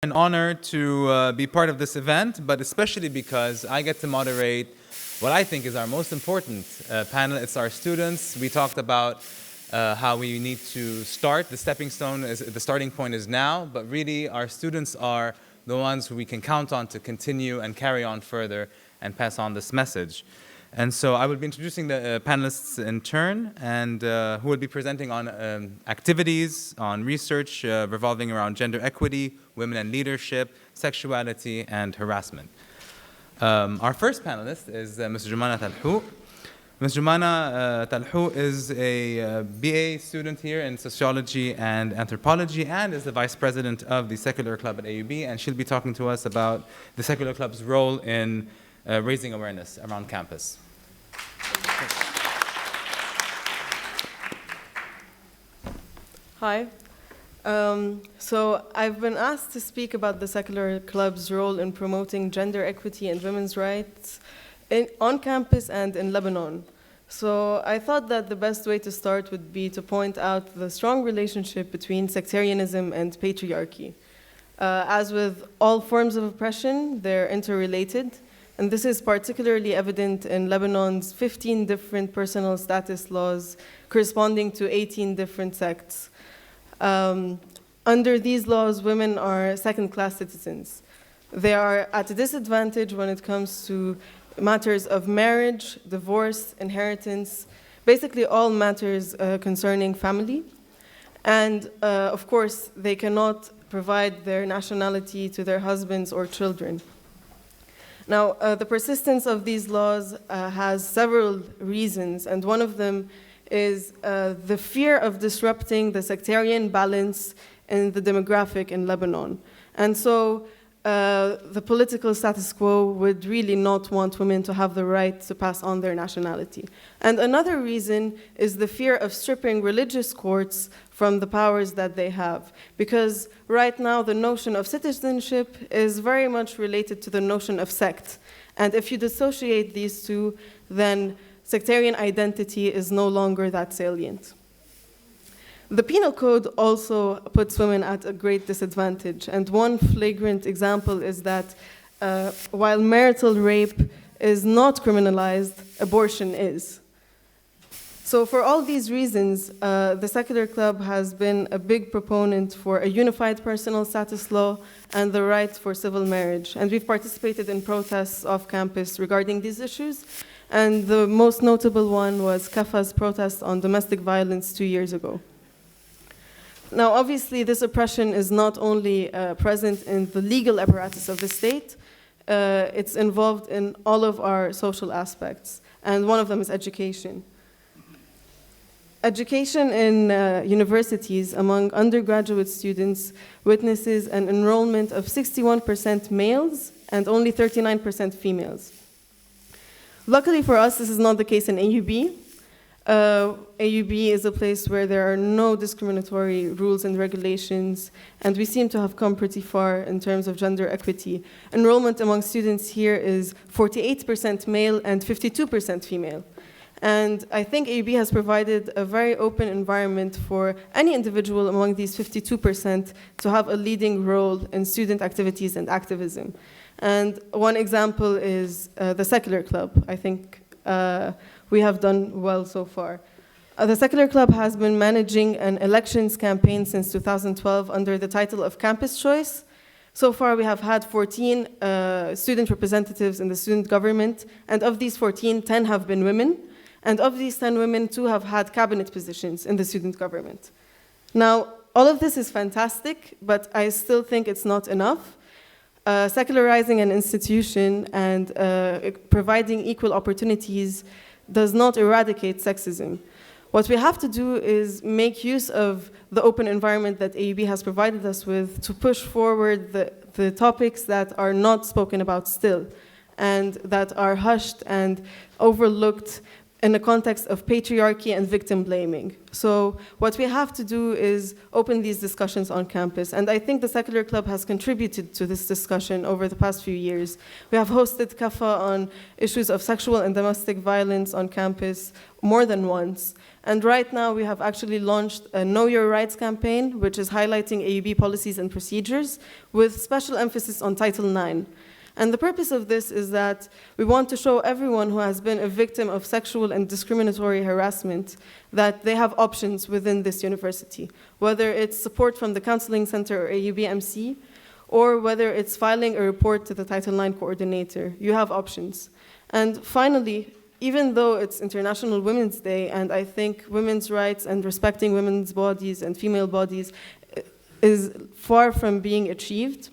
An honor to be part of this event, but especially because I get to moderate what I think is our most important panel. It's our students. We talked about how we need to start. The starting point is now, but really our students are the ones who we can count on to continue and carry on further and pass on this message. And so I will be introducing the panelists in turn, and who will be presenting on activities, on research revolving around gender equity, women and leadership, sexuality, and harassment. Our first panelist is Ms. Jumana Talhou. Ms. Jumana Talhou is a BA student here in sociology and anthropology and is the vice president of the Secular Club at AUB, and she'll be talking to us about the Secular Club's role in raising awareness around campus. Hi. So I've been asked to speak about the Secular Club's role in promoting gender equity and women's rights on campus and in Lebanon. So I thought that the best way to start would be to point out the strong relationship between sectarianism and patriarchy. As with all forms of oppression, they're interrelated. And this is particularly evident in Lebanon's 15 different personal status laws corresponding to 18 different sects. Under these laws, women are second-class citizens. They are at a disadvantage when it comes to matters of marriage, divorce, inheritance, basically all matters concerning family. And of course, they cannot provide their nationality to their husbands or children. Now, the persistence of these laws has several reasons, and one of them is the fear of disrupting the sectarian balance in the demographic in Lebanon. And so the political status quo would really not want women to have the right to pass on their nationality. And another reason is the fear of stripping religious courts from the powers that they have. Because right now the notion of citizenship is very much related to the notion of sect. And if you dissociate these two, then sectarian identity is no longer that salient. The penal code also puts women at a great disadvantage, and one flagrant example is that while marital rape is not criminalized, abortion is. So for all these reasons, the Secular Club has been a big proponent for a unified personal status law and the right for civil marriage, and we've participated in protests off campus regarding these issues, and the most notable one was CAFA's protest on domestic violence 2 years ago. Now, obviously, this oppression is not only present in the legal apparatus of the state, it's involved in all of our social aspects, and one of them is education. Education in universities among undergraduate students witnesses an enrollment of 61% males and only 39% females. Luckily for us, this is not the case in AUB. AUB is a place where there are no discriminatory rules and regulations, and we seem to have come pretty far in terms of gender equity. Enrollment among students here is 48% male and 52% female. And I think AUB has provided a very open environment for any individual among these 52% to have a leading role in student activities and activism. And one example is the Secular Club. I think we have done well so far. The Secular Club has been managing an elections campaign since 2012 under the title of Campus Choice. So far, we have had 14 student representatives in the student government, and of these 14, 10 have been women. And of these 10 women, 2 have had cabinet positions in the student government. Now, all of this is fantastic, but I still think it's not enough. Secularizing an institution and providing equal opportunities does not eradicate sexism. What we have to do is make use of the open environment that AUB has provided us with to push forward the topics that are not spoken about still and that are hushed and overlooked in the context of patriarchy and victim blaming. So what we have to do is open these discussions on campus. And I think the Secular Club has contributed to this discussion over the past few years. We have hosted kafa on issues of sexual and domestic violence on campus more than once. And right now we have actually launched a Know Your Rights campaign, which is highlighting AUB policies and procedures with special emphasis on Title IX. And the purpose of this is that we want to show everyone who has been a victim of sexual and discriminatory harassment that they have options within this university, whether it's support from the Counseling Center or AUB MC, or whether it's filing a report to the Title IX coordinator. You have options. And finally, even though it's International Women's Day, and I think women's rights and respecting women's bodies and female bodies is far from being achieved,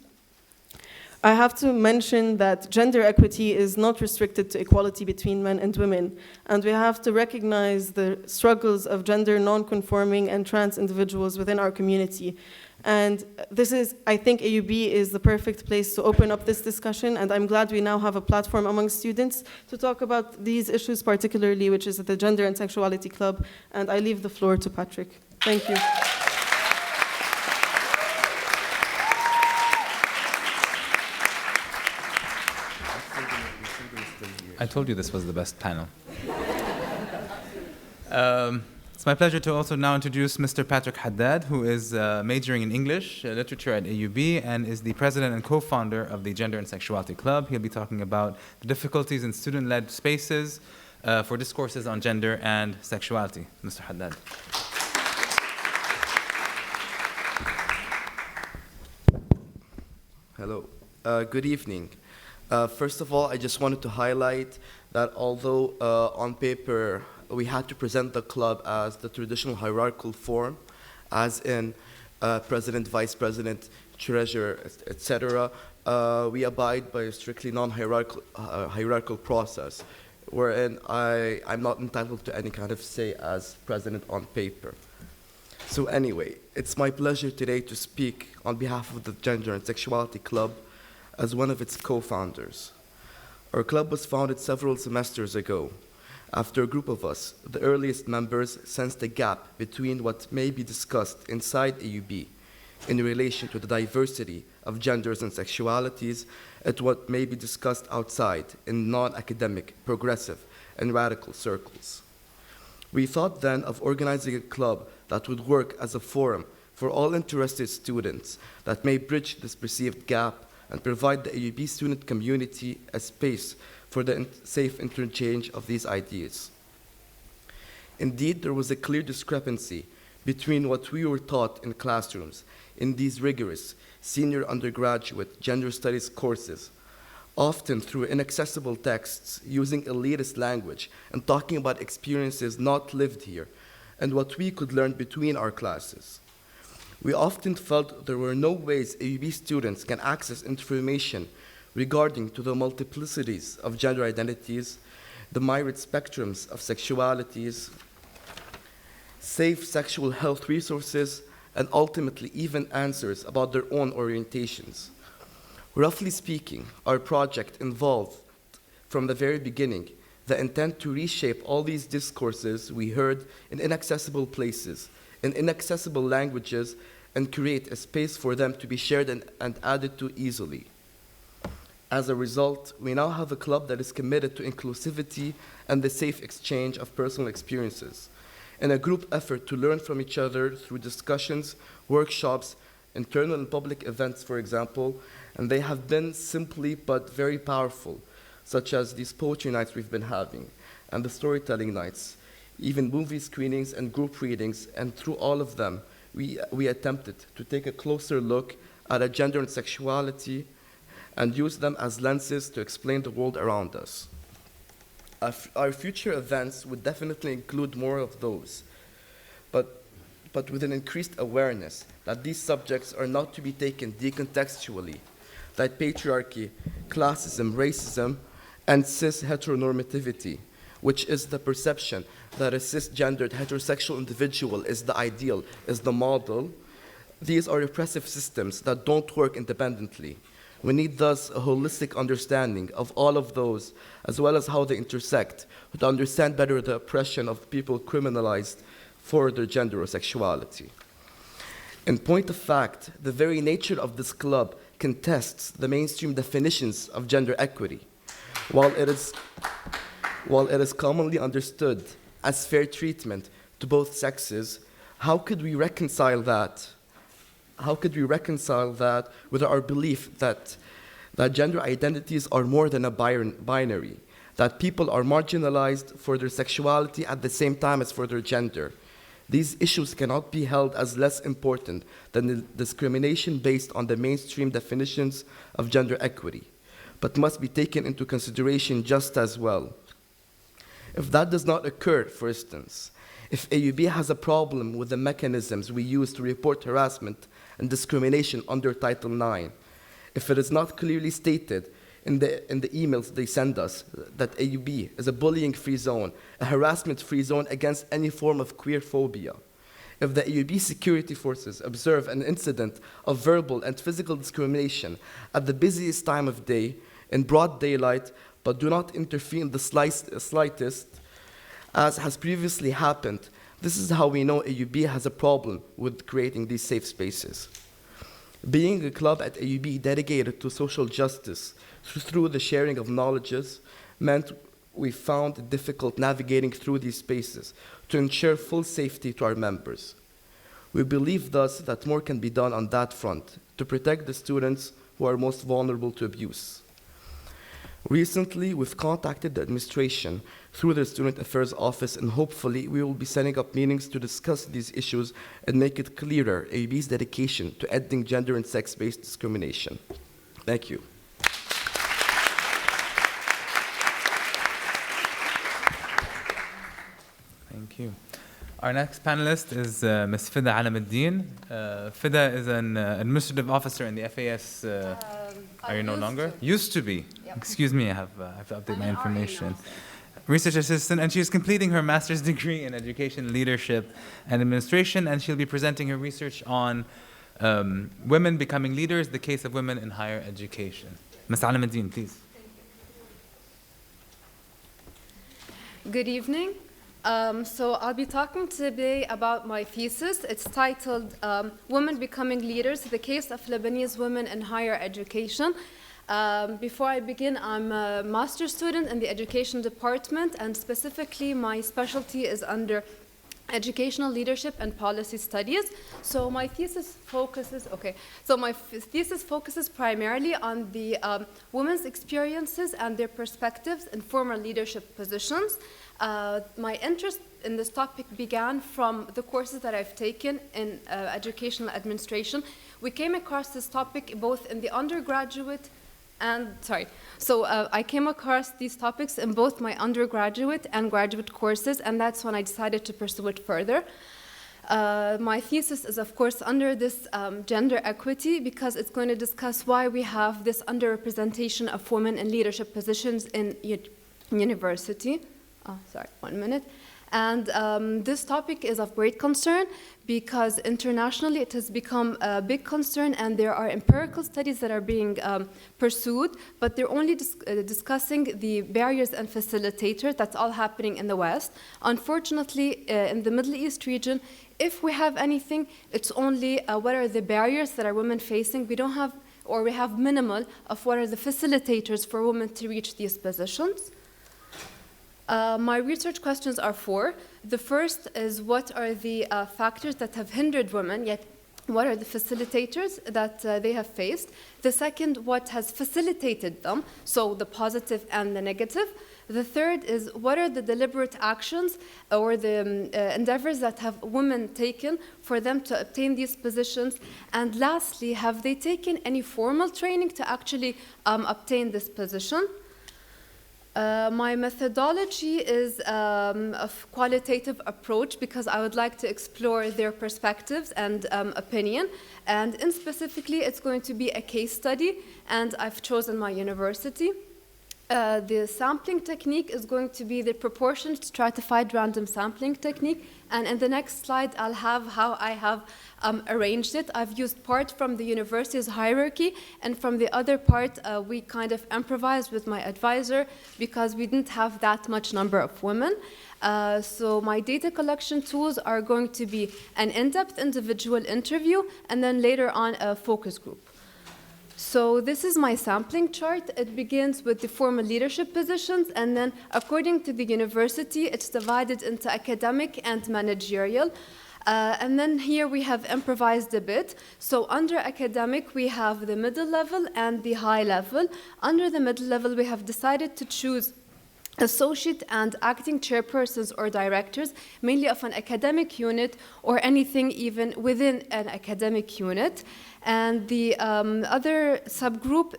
I have to mention that gender equity is not restricted to equality between men and women, and we have to recognize the struggles of gender non-conforming and trans individuals within our community. And this is, I think AUB is the perfect place to open up this discussion, and I'm glad we now have a platform among students to talk about these issues particularly, which is at the Gender and Sexuality Club, and I leave the floor to Patrick. Thank you. I told you this was the best panel. It's my pleasure to also now introduce Mr. Patrick Haddad, who is majoring in English literature at AUB and is the president and co-founder of the Gender and Sexuality Club. He'll be talking about the difficulties in student-led spaces for discourses on gender and sexuality. Mr. Haddad. Hello. Good evening. First of all, I just wanted to highlight that although on paper we had to present the club as the traditional hierarchical form, as in president, vice president, treasurer, etc., we abide by a strictly non-hierarchical hierarchical process, wherein I'm not entitled to any kind of say as president on paper. So anyway, it's my pleasure today to speak on behalf of the Gender and Sexuality Club as one of its co-founders. Our club was founded several semesters ago, after a group of us, the earliest members, sensed a gap between what may be discussed inside AUB in relation to the diversity of genders and sexualities and what may be discussed outside in non-academic, progressive, and radical circles. We thought then of organizing a club that would work as a forum for all interested students that may bridge this perceived gap and provide the AUB student community a space for the safe interchange of these ideas. Indeed, there was a clear discrepancy between what we were taught in classrooms in these rigorous senior undergraduate gender studies courses, often through inaccessible texts using elitist language and talking about experiences not lived here, and what we could learn between our classes. We often felt there were no ways AUB students can access information regarding to the multiplicities of gender identities, the myriad spectrums of sexualities, safe sexual health resources, and ultimately even answers about their own orientations. Roughly speaking, our project involved, from the very beginning, the intent to reshape all these discourses we heard in inaccessible places, in inaccessible languages, and create a space for them to be shared and added to easily. As a result, we now have a club that is committed to inclusivity and the safe exchange of personal experiences, in a group effort to learn from each other through discussions, workshops, internal and public events, for example, and they have been simply but very powerful, such as these poetry nights we've been having, and the storytelling nights, even movie screenings and group readings, and through all of them, we attempted to take a closer look at a gender and sexuality and use them as lenses to explain the world around us. Our future events would definitely include more of those, but with an increased awareness that these subjects are not to be taken decontextually, that patriarchy, classism, racism, and cis-heteronormativity, which is the perception that a cisgendered heterosexual individual is the ideal, is the model, these are repressive systems that don't work independently, We need thus a holistic understanding of all of those, as well as how they intersect, to understand better the oppression of people criminalized for their gender or sexuality. In point of fact, the very nature of this club contests the mainstream definitions of gender equity. While it is commonly understood as fair treatment to both sexes, how could we reconcile that? How could we reconcile that with our belief that gender identities are more than a binary, that people are marginalized for their sexuality at the same time as for their gender? These issues cannot be held as less important than the discrimination based on the mainstream definitions of gender equity, but must be taken into consideration just as well. If that does not occur, for instance, if AUB has a problem with the mechanisms we use to report harassment and discrimination under Title IX, if it is not clearly stated in the emails they send us that AUB is a bullying-free zone, a harassment-free zone against any form of queer phobia, if the AUB security forces observe an incident of verbal and physical discrimination at the busiest time of day, in broad daylight, but do not interfere in the slightest, as has previously happened, this is how we know AUB has a problem with creating these safe spaces. Being a club at AUB dedicated to social justice through the sharing of knowledges meant we found it difficult navigating through these spaces to ensure full safety to our members. We believe thus that more can be done on that front to protect the students who are most vulnerable to abuse. Recently, we've contacted the administration through the Student Affairs Office, and hopefully we will be setting up meetings to discuss these issues and make it clearer AUB's dedication to ending gender and sex-based discrimination. Thank you. Thank you. Our next panelist is Ms. Fida Alamuddin. Fida is an administrative officer in the FAS. Are you no longer? Used to be. Yep. Excuse me, I have to update my information. Research assistant, and she is completing her master's degree in education, leadership, and administration, and she'll be presenting her research on women becoming leaders, the case of women in higher education. Ms. Alamuddin, please. Good evening. So I'll be talking today about my thesis. It's titled Women Becoming Leaders, the Case of Lebanese Women in Higher Education. Before I begin, I'm a master's student in the education department, and specifically my specialty is under educational leadership and policy studies. So my thesis focuses, primarily on the women's experiences and their perspectives in former leadership positions. My interest in this topic began from the courses that I've taken in educational administration. We came across this topic both in the undergraduate I came across these topics in both my undergraduate and graduate courses, and that's when I decided to pursue it further. My thesis is, of course, under this gender equity, because it's going to discuss why we have this underrepresentation of women in leadership positions in university. And this topic is of great concern because internationally it has become a big concern, and there are empirical studies that are being pursued, but they're only discussing the barriers and facilitators. That's all happening in the West. Unfortunately, in the Middle East region, if we have anything, it's only what are the barriers that are women facing. We don't have, or we have minimal of what are the facilitators for women to reach these positions. My research questions are four. The first is, what are the factors that have hindered women, yet what are the facilitators that they have faced? The second, what has facilitated them, so the positive and the negative. The third is, what are the deliberate actions or the endeavors that have women taken for them to obtain these positions? And lastly, have they taken any formal training to actually obtain this position? My methodology is a qualitative approach because I would like to explore their perspectives and opinion. And specifically, it's going to be a case study, and I've chosen my university. The sampling technique is going to be the proportionate stratified random sampling technique. And in the next slide, I'll have how I have arranged it. I've used part from the university's hierarchy, and from the other part, we kind of improvised with my advisor because we didn't have that much number of women. So my data collection tools are going to be an in-depth individual interview, and then later on a focus group. So this is my sampling chart. It begins with the formal leadership positions, and then according to the university, it's divided into academic and managerial. And then here we have improvised a bit. So under academic, we have the middle level and the high level. Under the middle level, we have decided to choose associate and acting chairpersons or directors, mainly of an academic unit or anything even within an academic unit. And the other subgroup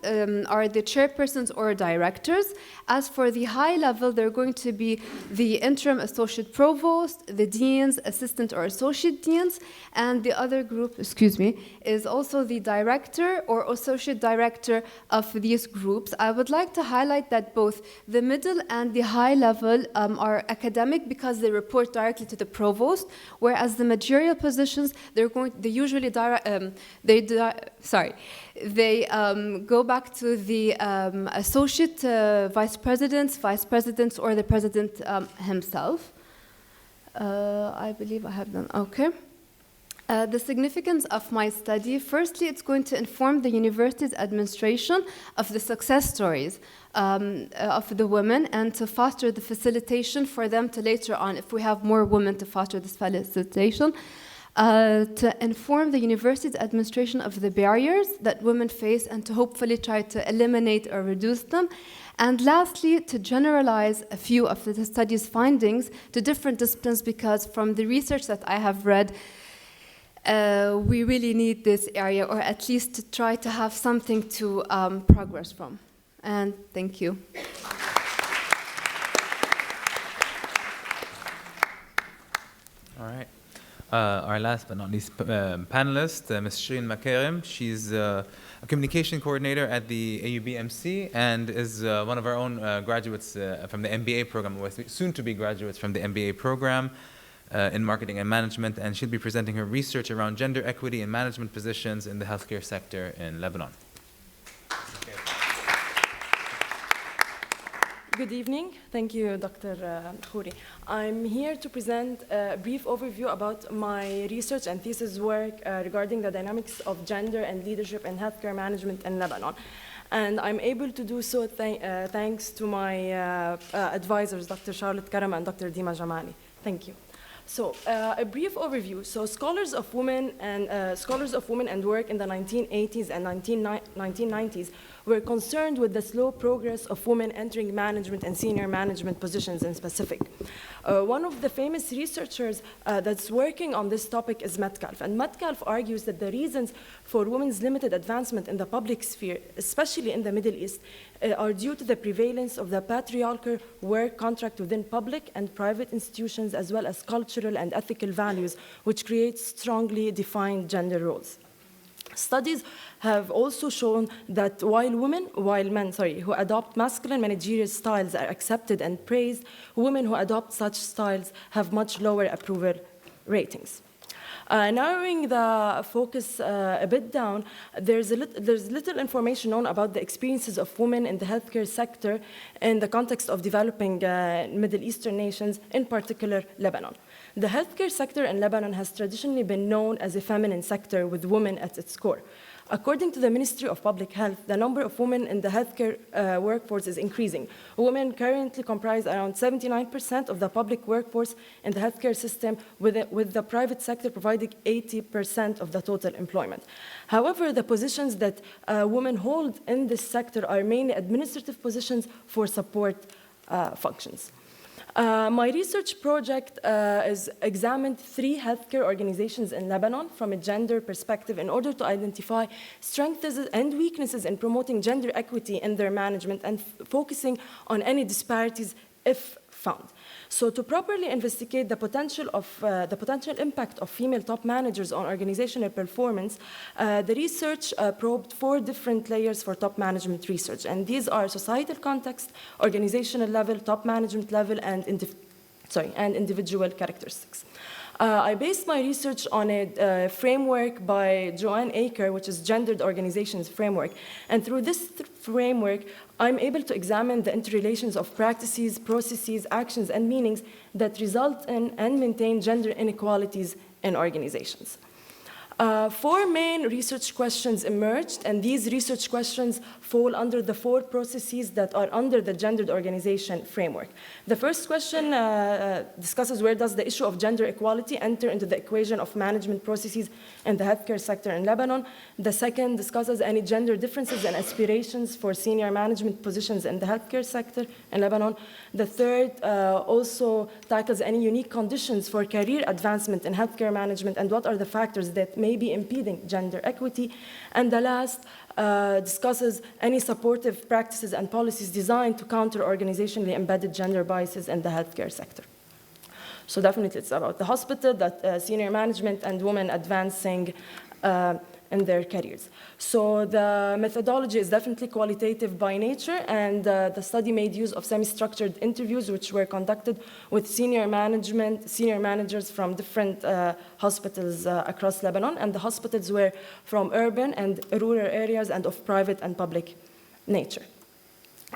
are the chairpersons or directors. As for the high level, they're going to be the interim associate provost, the deans, assistant or associate deans, and the other group, is also the director or associate director of these groups. I would like to highlight that both the middle and the high level are academic because they report directly to the provost, whereas the managerial positions, they usually go back to the associate vice presidents, or the president himself. I believe I have done, okay. The significance of my study, firstly, it's going to inform the university's administration of the success stories of the women and to foster the facilitation for them to later on, if we have more women, to foster this facilitation. To inform the university's administration of the barriers that women face and to hopefully try to eliminate or reduce them. And lastly, to generalize a few of the study's findings to different disciplines, because from the research that I have read, we really need this area, or at least to try to have something to progress from. And thank you. All right. Our last but not least panelist, Ms. Mckellen. She's a communication coordinator at the AUB MC and is one of our own graduates from the MBA program, or soon to be graduates from the MBA program in marketing and management, and she'll be presenting her research around gender equity in management positions in the healthcare sector in Lebanon. Good evening. Thank you, Dr. Khouri. I'm here to present a brief overview about my research and thesis work regarding the dynamics of gender and leadership in healthcare management in Lebanon. And I'm able to do so thanks to my advisors, Dr. Charlotte Karam and Dr. Dima Jamali. Thank you. So a brief overview. So scholars of women and work in the 1980s and 1990s were concerned with the slow progress of women entering management and senior management positions in specific. One of the famous researchers that's working on this topic is Mckellen. And Mckellen argues that the reasons for women's limited advancement in the public sphere, especially in the Middle East, are due to the prevalence of the patriarchal work contract within public and private institutions, as well as cultural and ethical values, which create strongly defined gender roles. Studies have also shown that while men who adopt masculine managerial styles are accepted and praised, women who adopt such styles have much lower approval ratings. Narrowing the focus a bit down, there's little information known about the experiences of women in the healthcare sector in the context of developing Middle Eastern nations, in particular Lebanon. The healthcare sector in Lebanon has traditionally been known as a feminine sector with women at its core. According to the Ministry of Public Health, the number of women in the healthcare workforce is increasing. Women currently comprise around 79% of the public workforce in the healthcare system, with the private sector providing 80% of the total employment. However, the positions that women hold in this sector are mainly administrative positions for support functions. My research project has examined 3 healthcare organizations in Lebanon from a gender perspective in order to identify strengths and weaknesses in promoting gender equity in their management and focusing on any disparities, if found. So to properly investigate the potential impact of female top managers on organizational performance, the research probed 4 different layers for top management research, and these are societal context, organizational level, top management level, and individual characteristics. I based my research on a framework by Joanne Aker, which is Gendered Organizations Framework. And through this framework, I'm able to examine the interrelations of practices, processes, actions, and meanings that result in and maintain gender inequalities in organizations. 4 main research questions emerged, and these research questions fall under the 4 processes that are under the gendered organization framework. The first question discusses where does the issue of gender equality enter into the equation of management processes in the healthcare sector in Lebanon. The second discusses any gender differences and aspirations for senior management positions in the healthcare sector in Lebanon. The third also tackles any unique conditions for career advancement in healthcare management and what are the factors that may be impeding gender equity. And the last discusses any supportive practices and policies designed to counter organizationally embedded gender biases in the healthcare sector. So definitely it's about the hospital, that senior management, and women advancing in their careers. So the methodology is definitely qualitative by nature, and the study made use of semi-structured interviews which were conducted with senior managers from different hospitals across Lebanon, and the hospitals were from urban and rural areas and of private and public nature.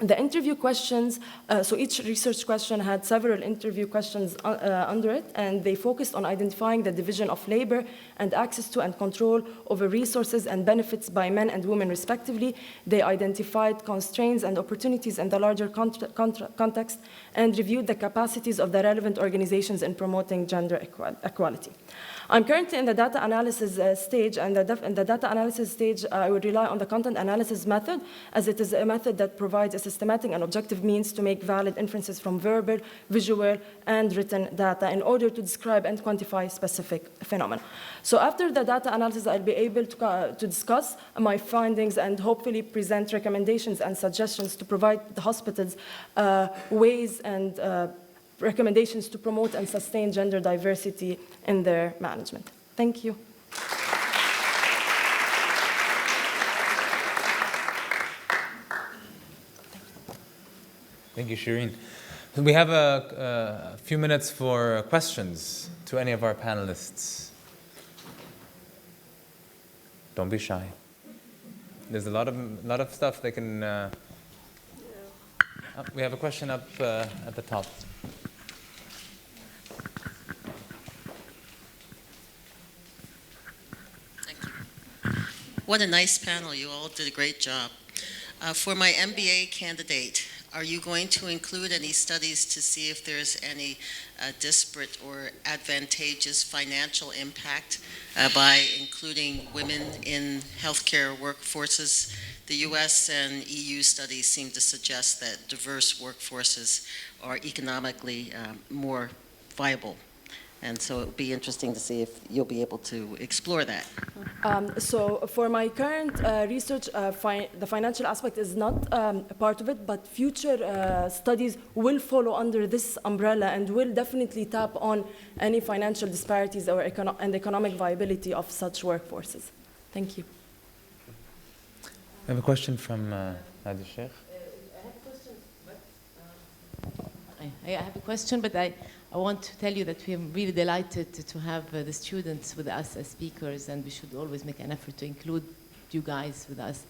The interview questions, so each research question had several interview questions under it, and they focused on identifying the division of labor and access to and control over resources and benefits by men and women respectively. They identified constraints and opportunities in the larger context and reviewed the capacities of the relevant organizations in promoting gender equality. I'm currently in the data analysis stage, and in the data analysis stage, I would rely on the content analysis method, as it is a method that provides a systematic and objective means to make valid inferences from verbal, visual, and written data in order to describe and quantify specific phenomena. So after the data analysis, I'll be able to discuss my findings and hopefully present recommendations and suggestions to provide the hospitals ways and recommendations to promote and sustain gender diversity in their management. Thank you. Thank you, Shireen. We have a few minutes for questions to any of our panelists. Don't be shy. There's a lot of stuff they can. We have a question up at the top. What a nice panel. You all did a great job. For my MBA candidate, are you going to include any studies to see if there's any disparate or advantageous financial impact by including women in healthcare workforces? The US and EU studies seem to suggest that diverse workforces are economically more viable. And so it would be interesting to see if you'll be able to explore that. So for my current research, the financial aspect is not a part of it, but future studies will follow under this umbrella and will definitely tap on any financial disparities or economic viability of such workforces. Thank you. I have a question from Nadia Sheikh. I have a question, but I want to tell you that we are really delighted to have the students with us as speakers, and we should always make an effort to include you guys with us.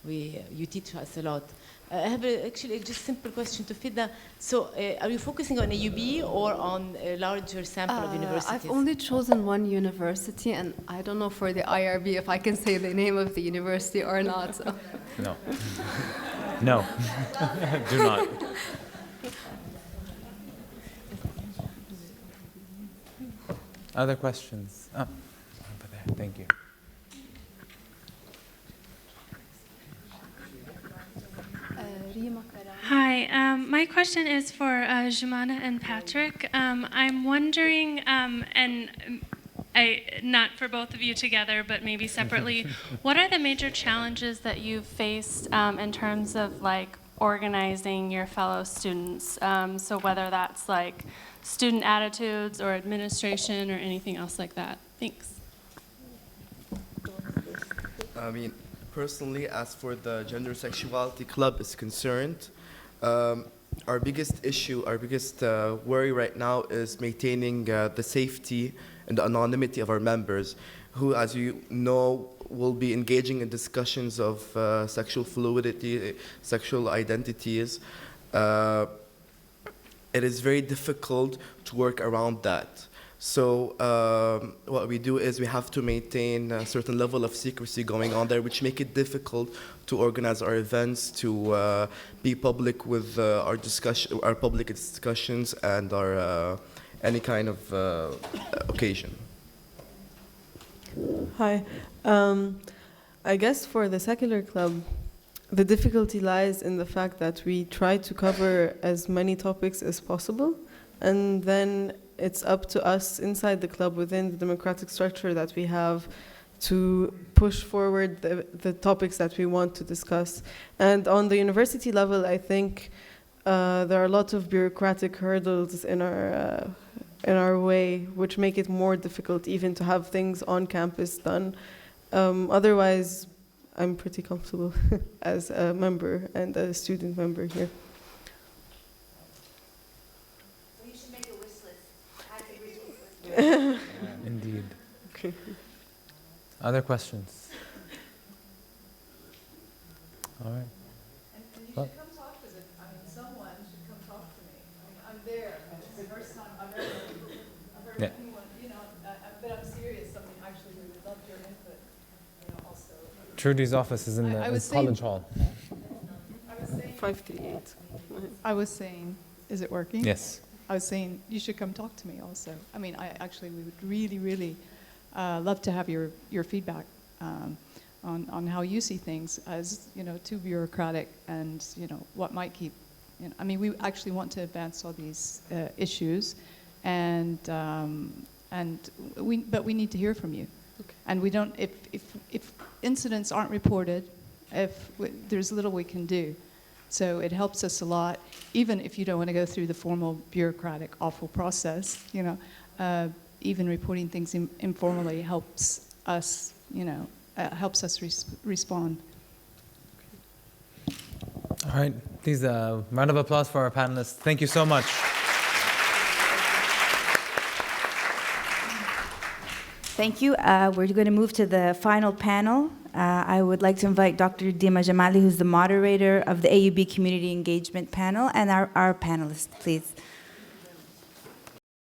You teach us a lot. I have actually just a simple question to Fida. So are you focusing on AUB or on a larger sample of universities? I've only chosen one university, and I don't know for the IRB if I can say the name of the university or not. So. No. No. Do not. Other questions? Oh, over there. Thank you. Hi, my question is for Jumana and Patrick. I'm wondering, and not for both of you together, but maybe separately, what are the major challenges that you've faced in terms of like organizing your fellow students? So whether that's like student attitudes or administration or anything else like that. Thanks. I mean, personally, as for the Gender Sexuality Club is concerned, our biggest issue, our biggest worry right now is maintaining the safety and the anonymity of our members, who, as you know, will be engaging in discussions of sexual fluidity, sexual identities. It is very difficult to work around that. So what we do is we have to maintain a certain level of secrecy going on there, which make it difficult to organize our events, to be public with our public discussions and our any kind of occasion. Hi. I guess for the secular club, the difficulty lies in the fact that we try to cover as many topics as possible, and then it's up to us inside the club, within the democratic structure that we have, to push forward the topics that we want to discuss. And on the university level, I think there are a lot of bureaucratic hurdles in our way, which make it more difficult even to have things on campus done. Otherwise, I'm pretty comfortable as a member and a student member here. So you should make a wish list. Add to your wish list. Indeed. Okay. Other questions? All right. And you should come talk to them. I mean, someone should come talk to me. I mean, I'm there. It's the first time I've heard Yeah. anyone, you know, but I'm serious. I mean, actually, we would love your input, you know, also. Trudy's office is in the I was college hall. I was saying, 538. I was saying, is it working? Yes. I was saying, you should come talk to me also. I mean, we would really, really love to have your feedback on how you see things as, you know, too bureaucratic and, you know, what might keep, you know, I mean, we actually want to advance all these issues, but we need to hear from you. Okay. And we don't, if incidents aren't reported, there's little we can do. So it helps us a lot, even if you don't want to go through the formal bureaucratic, awful process, you know, even reporting things informally helps us, you know, helps us respond. All right. Please, round of applause for our panelists. Thank you so much. Thank you. We're going to move to the final panel. I would like to invite Dr. Dima Jamali, who's the moderator of the AUB Community Engagement Panel, and our panelists, please.